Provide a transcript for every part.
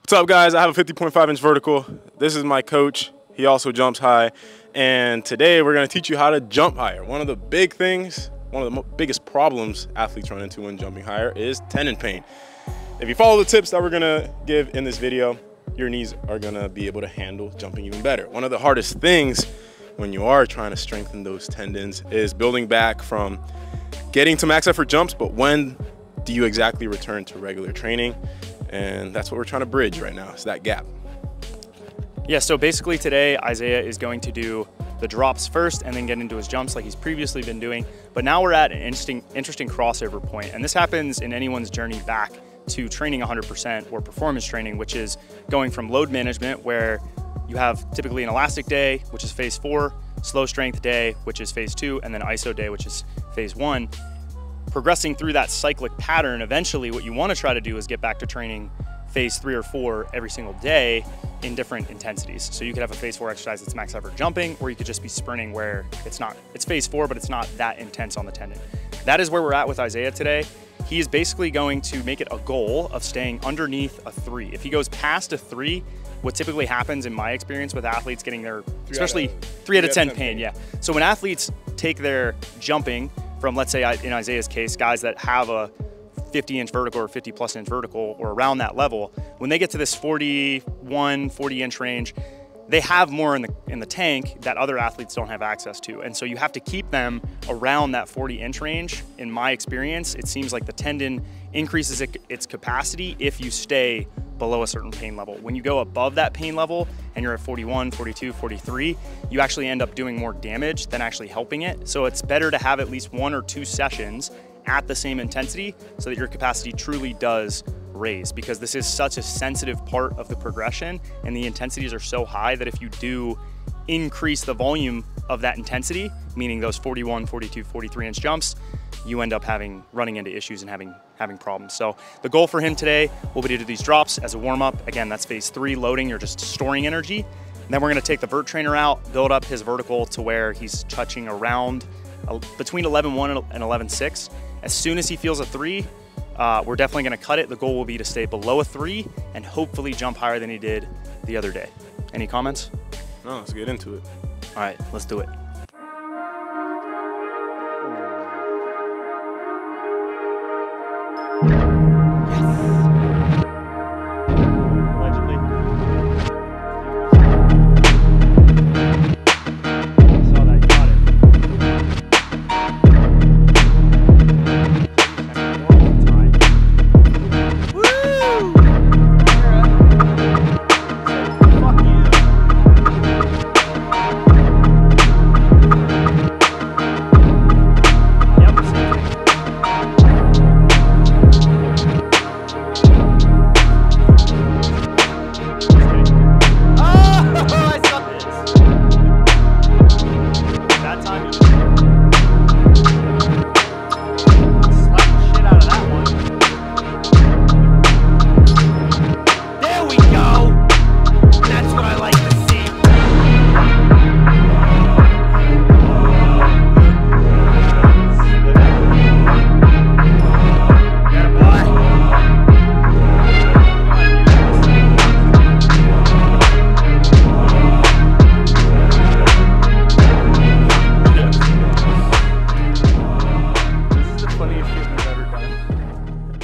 What's up, guys? I have a 50.5-inch vertical. This is my coach. He also jumps high. And today we're going to teach you how to jump higher. One of the big things, one of the biggest problems athletes run into when jumping higher is tendon pain. If you follow the tips that we're going to give in this video, your knees are going to be able to handle jumping even better. One of the hardest things when you are trying to strengthen those tendons is building back from getting to max effort jumps, but when do you exactly return to regular training? And that's what we're trying to bridge right now, is that gap. Yeah, so basically today, Isaiah is going to do the drops first and then get into his jumps like he's previously been doing. But now we're at an interesting crossover point. And this happens in anyone's journey back to training 100% or performance training, which is going from load management, where you have typically an elastic day, which is phase 4, slow strength day, which is phase 2, and then ISO day, which is phase 1. Progressing through that cyclic pattern, eventually what you want to try to do is get back to training phase 3 or 4 every single day in different intensities. So you could have a phase 4 exercise that's max effort jumping, or you could just be sprinting where it's phase 4, but it's not that intense on the tendon. That is where we're at with Isaiah today. He is basically going to make it a goal of staying underneath a 3. If he goes past a 3, what typically happens in my experience with athletes getting their, especially 3 out of 10 pain, yeah. So when athletes take their jumping from, let's say in Isaiah's case, guys that have a 50-inch vertical or 50-plus-inch vertical or around that level, when they get to this 41, 40-inch range, they have more in the tank that other athletes don't have access to. And so you have to keep them around that 40-inch range. In my experience, it seems like the tendon increases its capacity if you stay below a certain pain level. When you go above that pain level and you're at 41, 42, 43, you actually end up doing more damage than actually helping it. So it's better to have at least 1 or 2 sessions at the same intensity so that your capacity truly does raise, because this is such a sensitive part of the progression and the intensities are so high that if you do increase the volume of that intensity, meaning those 41, 42, 43-inch jumps, you end up running into issues and having problems. So the goal for him today will be to do these drops as a warm-up. Again, that's phase 3 loading. You're just storing energy. And then we're going to take the vert trainer out, build up his vertical to where he's touching around between 11.1 and 11.6. As soon as he feels a 3, we're definitely going to cut it. The goal will be to stay below a 3 and hopefully jump higher than he did the other day. Any comments? No, let's get into it. All right, let's do it.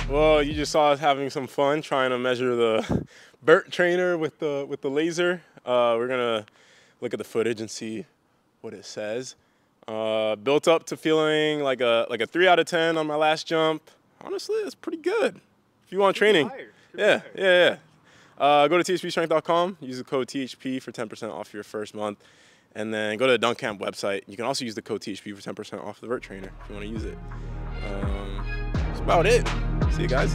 Well, you just saw us having some fun trying to measure the vert trainer with the laser. We're gonna look at the footage and see what it says. Built up to feeling like a 3 out of 10 on my last jump. Honestly, it's pretty good. If you want training, yeah. Go to THPstrength.com. Use the code THP for 10% off your first month, and then go to the Dunk Camp website. You can also use the code THP for 10% off the vert trainer if you want to use it. That's about it. See you guys.